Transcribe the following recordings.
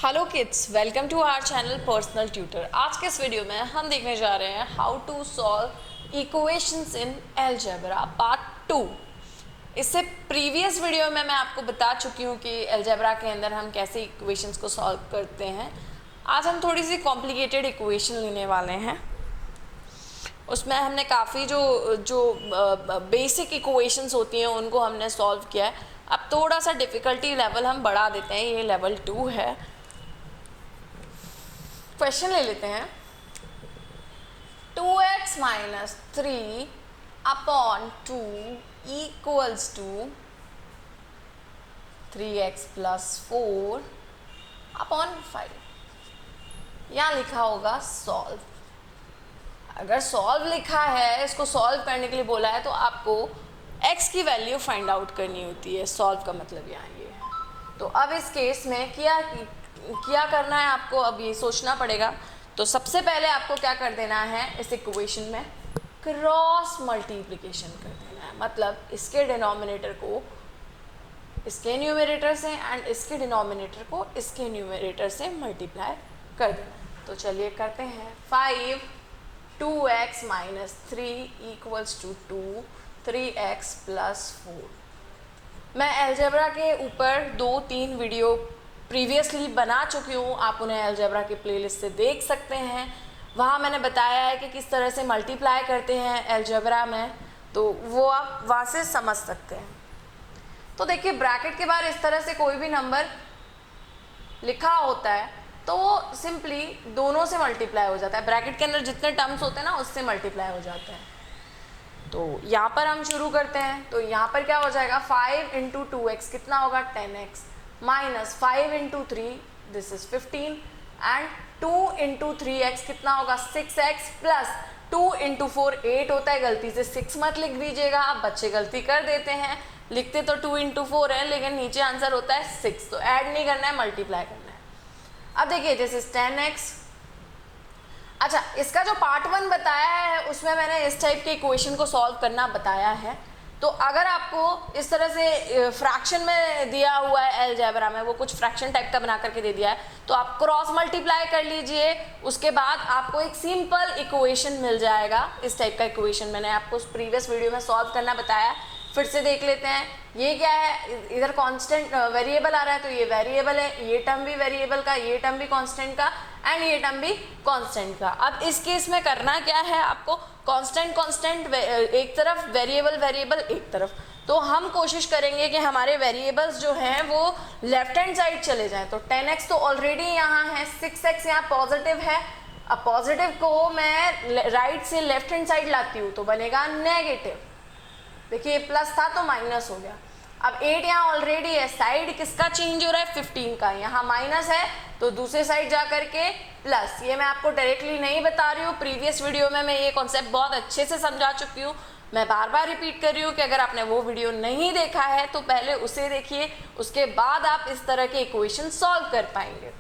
Hello kids, welcome to our channel personal tutor. आज के इस वीडियो में हम देखने जा रहे हैं how to solve equations in algebra part 2। इससे प्रीवियस वीडियो में मैं आपको बता चुकी हूँ कि अलजेब्रा के अंदर हम कैसे इक्वेशंस को सॉल्व करते हैं। आज हम थोड़ी सी कॉम्प्लिकेटेड इक्वेशन लेने वाले हैं। उसमें हमने काफ़ी जो बेसिक इक्वेशंस होती हैं उनको हमने सॉल्व किया है। अब थोड़ा सा डिफ़िकल्टी लेवल हम बढ़ा देते हैं, ये लेवल 2 है। क्वेश्चन ले लेते हैं। 2x minus 3 upon 2 equals to 3x plus 4 upon 5। यहाँ लिखा होगा सॉल्व। अगर सॉल्व लिखा है, इसको सॉल्व करने के लिए बोला है, तो आपको x की वैल्यू फाइंड आउट करनी होती है। सॉल्व का मतलब यहाँ ये है। तो अब इस केस में क्या करना है आपको, अब ये सोचना पड़ेगा। तो सबसे पहले आपको क्या कर देना है, इस इक्वेशन में क्रॉस मल्टीप्लिकेशन कर देना है। मतलब इसके डिनोमिनेटर को इसके न्यूमरेटर से एंड इसके डिनोमिनेटर को इसके न्यूमरेटर से मल्टीप्लाई कर देना है। तो चलिए करते हैं। 5 2x minus 3 equals to 2 3x plus 4। मैं अलजेब्रा के ऊपर 2-3 वीडियो प्रीवियसली बना चुकी हूँ, आप उन्हें अलजेब्रा की प्लेलिस्ट से देख सकते हैं। वहाँ मैंने बताया है कि किस तरह से मल्टीप्लाई करते हैं अलजेब्रा में, तो वो आप वहाँ से समझ सकते हैं। तो देखिए, ब्रैकेट के बाहर इस तरह से कोई भी नंबर लिखा होता है तो वो सिंपली दोनों से मल्टीप्लाई हो जाता है। ब्रैकेट के अंदर जितने टर्म्स होते हैं ना, उससे मल्टीप्लाई हो जाता है। तो यहाँ पर हम शुरू करते हैं। तो यहाँ पर क्या हो जाएगा, 5 इंटू 2x कितना होगा 10x minus 5 into 3 this is 15 and 2 into 3x कितना होगा 6x प्लस 2 इंटू 4 8 होता है। गलती से 6 मत लिख दीजिएगा, आप बच्चे गलती कर देते हैं, लिखते तो 2 इंटू 4 है लेकिन नीचे आंसर होता है 6। तो ऐड नहीं करना है, मल्टीप्लाई करना है। अब देखिए दिस इज 10x। अच्छा, इसका जो पार्ट 1 बताया है उसमें मैंने इस टाइप के इक्वेशन को सॉल्व करना बताया है। तो अगर आपको इस तरह से फ्रैक्शन में दिया हुआ है अलजेब्रा में, वो कुछ फ्रैक्शन टाइप का बना करके दे दिया है, तो आप क्रॉस मल्टीप्लाई कर लीजिए। उसके बाद आपको एक सिंपल इक्वेशन मिल जाएगा। इस टाइप का इक्वेशन मैंने आपको प्रीवियस वीडियो में सॉल्व करना बताया, फिर से देख लेते हैं। ये क्या है, इधर कांस्टेंट वेरिएबल आ रहा है तो ये वेरिएबल है, ये टर्म भी वेरिएबल का, ये टर्म भी कांस्टेंट का एंड ये टर्म भी कांस्टेंट का। अब इस केस में करना क्या है आपको, कांस्टेंट एक तरफ, वेरिएबल एक तरफ। तो हम कोशिश करेंगे कि हमारे वेरिएबल्स जो हैं वो लेफ्ट हैंड साइड चले जाएं। तो 10x तो ऑलरेडी यहाँ है, 6x यहाँ पॉजिटिव है। अब पॉजिटिव को मैं राइट से लेफ्ट हैंड साइड लाती हूँ तो बनेगा नेगेटिव। देखिए प्लस था तो माइनस हो गया। अब 8 यहाँ ऑलरेडी है, साइड किसका चेंज हो रहा है 15 का, यहाँ माइनस है तो दूसरे साइड जा करके प्लस। ये मैं आपको डायरेक्टली नहीं बता रही हूँ, प्रीवियस वीडियो में मैं ये कॉन्सेप्ट बहुत अच्छे से समझा चुकी हूँ। मैं बार बार रिपीट कर रही हूँ कि अगर आपने वो वीडियो नहीं देखा है तो पहले उसे देखिए, उसके बाद आप इस तरह के इक्वेशन सॉल्व कर पाएंगे।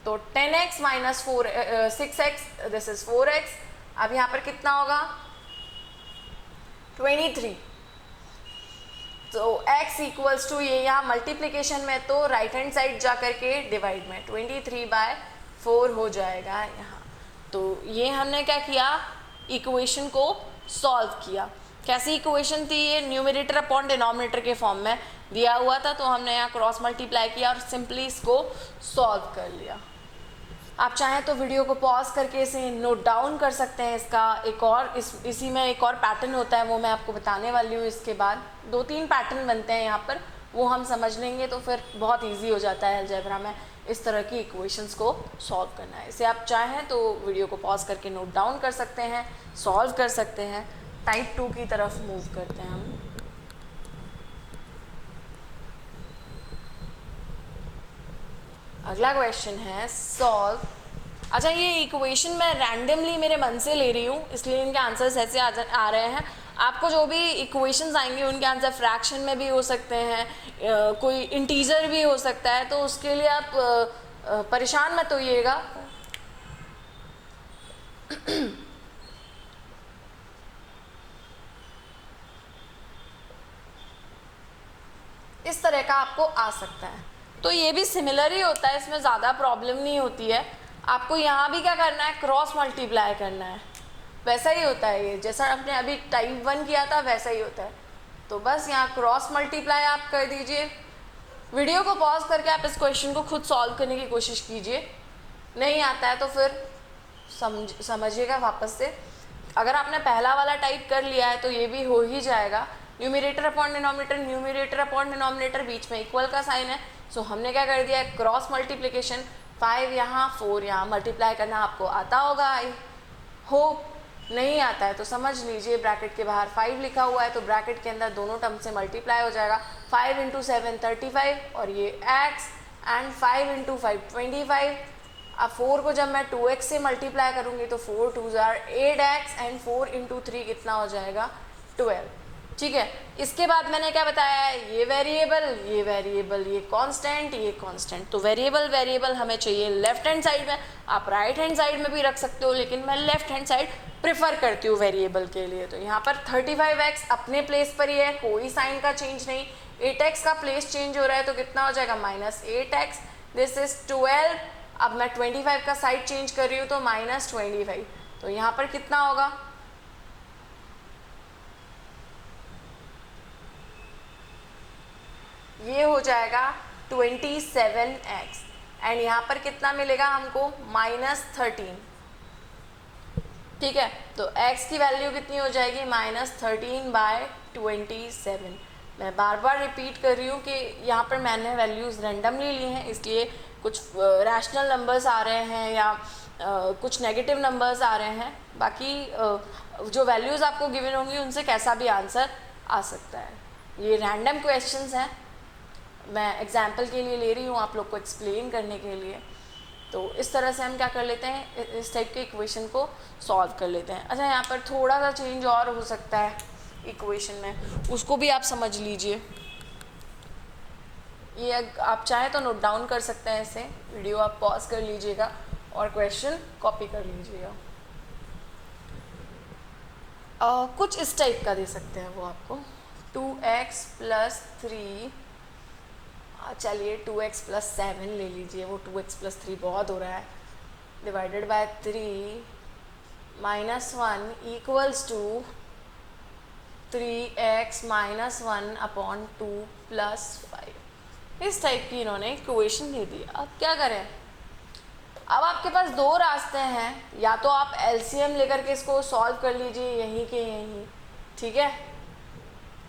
तो 10x minus 6x this is 4x। अब यहाँ पर कितना होगा 23। तो x इक्वल्स टू, ये यहाँ मल्टीप्लिकेशन में तो राइट हैंड साइड जा करके डिवाइड में 23/4 हो जाएगा यहाँ। तो ये हमने क्या किया, इक्वेशन को सॉल्व किया। कैसी इक्वेशन थी ये, न्यूमरेटर अपॉन डिनोमिनेटर के फॉर्म में दिया हुआ था, तो हमने यहाँ क्रॉस मल्टीप्लाई किया और सिंपली इसको सॉल्व कर लिया। आप चाहें तो वीडियो को पॉज करके इसे नोट डाउन कर सकते हैं। इसका एक और इसी में एक और पैटर्न होता है, वो मैं आपको बताने वाली हूँ। इसके बाद 2-3 पैटर्न बनते हैं यहाँ पर, वो हम समझ लेंगे तो फिर बहुत इजी हो जाता है अलजेब्रा में इस तरह की इक्वेशंस को सॉल्व करना है। इसे आप चाहें तो वीडियो को पॉज करके नोट डाउन कर सकते हैं, सॉल्व कर सकते हैं। टाइप 2 की तरफ मूव करते हैं हम। अगला क्वेश्चन है सॉल्व। अच्छा, ये इक्वेशन मैं रैंडमली मेरे मन से ले रही हूँ, इसलिए इनके आंसर्स ऐसे आ रहे हैं। आपको जो भी इक्वेशंस आएंगे उनके आंसर फ्रैक्शन में भी हो सकते हैं, कोई इंटीजर भी हो सकता है, तो उसके लिए आप परेशान मत होइएगा। इस तरह का आपको आ सकता है। तो ये भी सिमिलर ही होता है, इसमें ज़्यादा प्रॉब्लम नहीं होती है। आपको यहाँ भी क्या करना है, क्रॉस मल्टीप्लाई करना है। वैसा ही होता है ये, जैसा आपने अभी टाइप 1 किया था वैसा ही होता है। तो बस यहाँ क्रॉस मल्टीप्लाई आप कर दीजिए। वीडियो को पॉज करके आप इस क्वेश्चन को खुद सॉल्व करने की कोशिश कीजिए। नहीं आता है तो फिर समझिएगा वापस से। अगर आपने पहला वाला टाइप कर लिया है तो ये भी हो ही जाएगा। Numerator upon denominator, numerator upon denominator, बीच में इक्वल का साइन है। सो हमने क्या कर दिया है, क्रॉस मल्टीप्लिकेशन। 5 यहाँ 4 यहाँ मल्टीप्लाई करना आपको आता होगा, आई होप। नहीं आता है तो समझ लीजिए ब्रैकेट के बाहर 5 लिखा हुआ है तो ब्रैकेट के अंदर दोनों टर्म से मल्टीप्लाई हो जाएगा। 5 × 7 35 और ये x एंड 5 × 5 25। अब 4 को जब मैं 2x से मल्टीप्लाई करूँगी तो 4 2s are 8x एंड 4 × 3 कितना हो जाएगा 12। ठीक है, इसके बाद मैंने क्या बताया है, ये वेरिएबल, ये कांस्टेंट, ये कांस्टेंट। तो वेरिएबल हमें चाहिए लेफ्ट हैंड साइड में। आप राइट हैंड साइड में भी रख सकते हो, लेकिन मैं लेफ्ट हैंड साइड प्रेफर करती हूँ वेरिएबल के लिए। तो यहाँ पर 35x अपने प्लेस पर ही है, कोई साइन का चेंज नहीं। 8x का प्लेस चेंज हो रहा है तो कितना हो जाएगा -8x। This is 12। अब मैं 25 का साइड चेंज कर रही हूँ तो -25। तो यहाँ पर कितना होगा, ये हो जाएगा 27x एंड यहाँ पर कितना मिलेगा हमको -13। ठीक है, तो x की वैल्यू कितनी हो जाएगी -13/27। मैं बार बार रिपीट कर रही हूँ कि यहाँ पर मैंने वैल्यूज़ रैंडमली ली हैं, इसलिए कुछ रैशनल नंबर्स आ रहे हैं या कुछ नेगेटिव नंबर्स आ रहे हैं। बाकी जो वैल्यूज़ आपको गिवन होंगी उनसे कैसा भी आंसर आ सकता है। ये रैंडम क्वेश्चंस हैं, मैं एग्जाम्पल के लिए ले रही हूँ आप लोग को एक्सप्लेन करने के लिए। तो इस तरह से हम क्या कर लेते हैं, इस टाइप के इक्वेशन को सॉल्व कर लेते हैं। अच्छा, यहाँ पर थोड़ा सा चेंज और हो सकता है इक्वेशन में, उसको भी आप समझ लीजिए। ये आप चाहें तो नोट डाउन कर सकते हैं, इसे वीडियो आप पॉज कर लीजिएगा और क्वेश्चन कॉपी कर लीजिएगा। कुछ इस टाइप का दे सकते हैं वो आपको, 2x + 3, चलिए 2x + 7 ले लीजिए, वो 2x + 3 बहुत हो रहा है, डिवाइडेड बाय 3 -1 = 3x - 1/2 + 5। इस टाइप की इन्होंने इक्वेशन दे दी। अब क्या करें, अब आपके पास दो रास्ते हैं, या तो आप एलसीएम लेकर के इसको सॉल्व कर लीजिए यहीं के यहीं। ठीक है,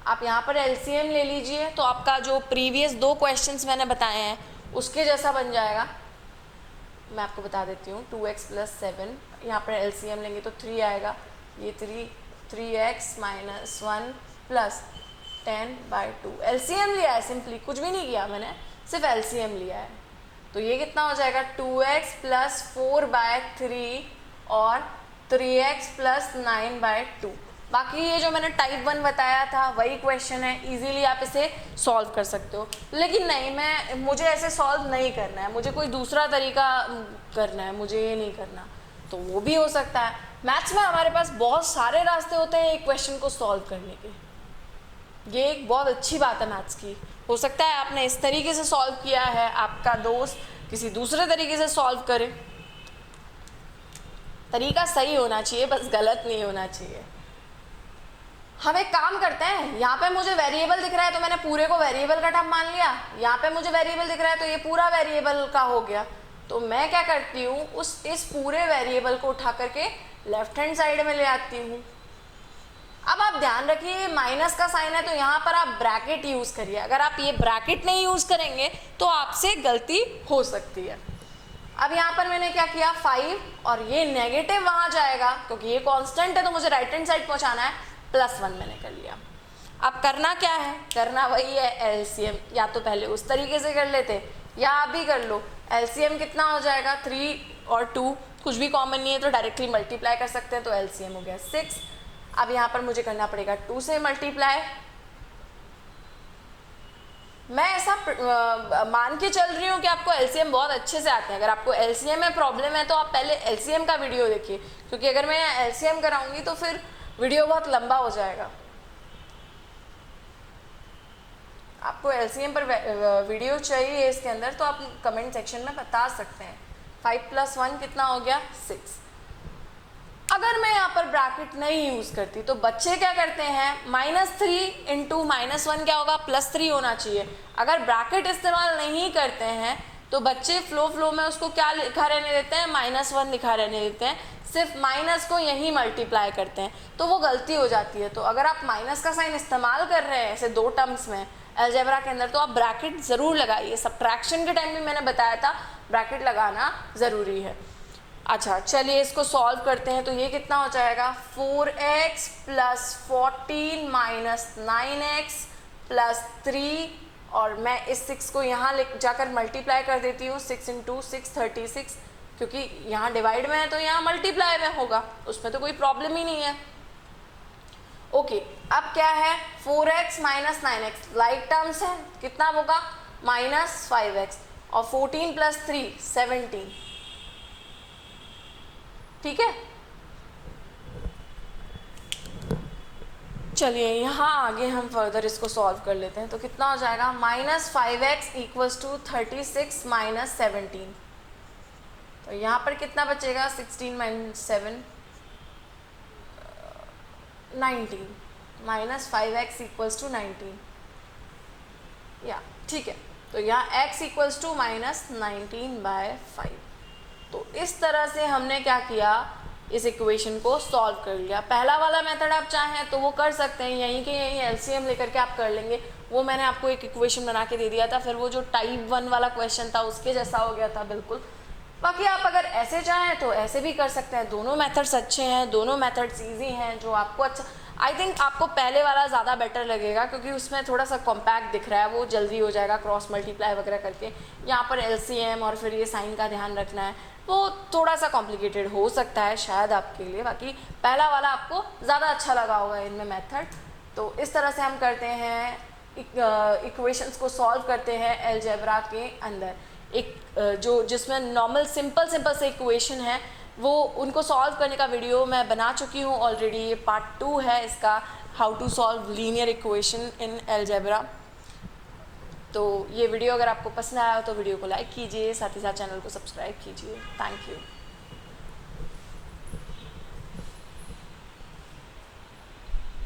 आप यहाँ पर एलसीएम ले लीजिए तो आपका जो प्रीवियस 2 क्वेश्चंस मैंने बताए हैं उसके जैसा बन जाएगा। मैं आपको बता देती हूँ, 2x + 7, यहाँ पर एलसीएम लेंगे तो 3 आएगा। ये 3x - 1 + 10/2। एलसीएम लिया है, सिंपली कुछ भी नहीं किया मैंने, सिर्फ एलसीएम लिया है। तो ये कितना हो जाएगा, 2x + 4/3 और 3x + 9/2। बाकी ये जो मैंने टाइप 1 बताया था वही क्वेश्चन है, इजीली आप इसे सॉल्व कर सकते हो। लेकिन नहीं, मुझे ऐसे सॉल्व नहीं करना है, मुझे कोई दूसरा तरीका करना है, मुझे ये नहीं करना, तो वो भी हो सकता है। मैथ्स में हमारे पास बहुत सारे रास्ते होते हैं एक क्वेश्चन को सॉल्व करने के, ये एक बहुत अच्छी बात है मैथ्स की। हो सकता है आपने इस तरीके से सॉल्व किया है, आपका दोस्त किसी दूसरे तरीके से सॉल्व करे। तरीका सही होना चाहिए, बस गलत नहीं होना चाहिए। हम एक काम करते हैं, यहाँ पे मुझे वेरिएबल दिख रहा है तो मैंने पूरे को वेरिएबल का टर्म मान लिया, यहाँ पे मुझे वेरिएबल दिख रहा है तो ये पूरा वेरिएबल का हो गया। तो मैं क्या करती हूँ, इस पूरे वेरिएबल को उठा करके लेफ्ट हैंड साइड में ले आती हूँ। अब आप ध्यान रखिए माइनस का साइन है तो यहाँ पर आप ब्रैकेट यूज करिए। अगर आप ये ब्रैकेट नहीं यूज करेंगे तो आपसे गलती हो सकती है। अब यहाँ पर मैंने क्या किया, 5 और ये नेगेटिव वहाँ जाएगा क्योंकि ये कांस्टेंट है तो मुझे राइट हैंड साइड पहुँचाना है, +1 मैंने कर लिया। अब करना क्या है, करना वही है एलसीएम। या तो पहले उस तरीके से कर लेते या आप भी कर लो। एलसीएम कितना हो जाएगा, 3 और 2 कुछ भी कॉमन नहीं है तो डायरेक्टली मल्टीप्लाई कर सकते हैं, तो एलसीएम हो गया 6। अब यहाँ पर मुझे करना पड़ेगा 2 से मल्टीप्लाई। मैं ऐसा मान के चल रही हूँ कि आपको एलसीएम बहुत अच्छे से आते हैं। अगर आपको एलसीएम में प्रॉब्लम है तो आप पहले एलसीएम का वीडियो देखिए, क्योंकि अगर मैं एलसीएम कराऊंगी तो फिर वीडियो बहुत लंबा हो जाएगा। आपको एलसीएम पर वीडियो चाहिए इसके अंदर तो आप कमेंट सेक्शन में बता सकते हैं। 5 + 1 कितना हो गया 6। अगर मैं यहाँ पर ब्रैकेट नहीं यूज़ करती तो बच्चे क्या करते हैं, -3 × -1 क्या होगा +3 होना चाहिए। अगर ब्रैकेट इस्तेमाल नहीं करते हैं तो बच्चे फ्लो में उसको क्या लिखा रहने देते हैं, -1 लिखा रहने देते हैं, सिर्फ माइनस को यहीं मल्टीप्लाई करते हैं, तो वो गलती हो जाती है। तो अगर आप माइनस का साइन इस्तेमाल कर रहे हैं ऐसे 2 टर्म्स में अलजेब्रा के अंदर तो आप ब्रैकेट ज़रूर लगाइए। सब्ट्रैक्शन के टाइम भी मैंने बताया था ब्रैकेट लगाना ज़रूरी है। अच्छा चलिए इसको सॉल्व करते हैं। तो ये कितना हो जाएगा 4x + 14 - 9x + 3, और मैं इस 6 को यहाँ जाकर मल्टीप्लाई कर देती हूँ। 6 × 6 36, क्योंकि यहाँ डिवाइड में है तो यहाँ मल्टीप्लाई में होगा, उसमें तो कोई प्रॉब्लम ही नहीं है। ओके अब क्या है 4x - 9x लाइक टर्म्स है, कितना होगा -5x, और 14 + 3 17, ठीक है। चलिए यहाँ आगे हम फर्दर इसको सॉल्व कर लेते हैं। तो कितना हो जाएगा -5x = 36 - 17, तो यहाँ पर कितना बचेगा 16 - 7 19, -5x = 19, या ठीक है। तो यहाँ x = -19/5। तो इस तरह से हमने क्या किया, इस इक्वेशन को सॉल्व कर लिया। पहला वाला मेथड आप चाहें तो वो कर सकते हैं, यहीं के यहीं एलसीएम लेकर के आप कर लेंगे। वो मैंने आपको एक इक्वेशन बना के दे दिया था, फिर वो जो टाइप 1 वाला क्वेश्चन था उसके जैसा हो गया था बिल्कुल। बाकी आप अगर ऐसे चाहें तो ऐसे भी कर सकते हैं। दोनों मेथड्स अच्छे हैं, दोनों मेथड्स ईजी हैं। जो आपको अच्छा, आई थिंक आपको पहले वाला ज़्यादा बेटर लगेगा क्योंकि उसमें थोड़ा सा कॉम्पैक्ट दिख रहा है, वो जल्दी हो जाएगा क्रॉस मल्टीप्लाई वगैरह करके। यहाँ पर एलसीएम और फिर ये साइन का ध्यान रखना है, वो थोड़ा सा कॉम्प्लिकेटेड हो सकता है शायद आपके लिए। बाकी पहला वाला आपको ज़्यादा अच्छा लगा होगा इनमें मेथड। तो इस तरह से हम करते हैं, इक्वेशंस को सॉल्व करते हैं अलजेब्रा के अंदर। एक जिसमें नॉर्मल सिंपल से इक्वेशन है वो उनको सॉल्व करने का वीडियो मैं बना चुकी हूँ ऑलरेडी। ये पार्ट 2 है इसका, how to solve linear equation in algebra. तो ये वीडियो अगर आपको पसंद आया हो तो वीडियो को लाइक कीजिए, साथ ही साथ चैनल को सब्सक्राइब कीजिए। Thank you.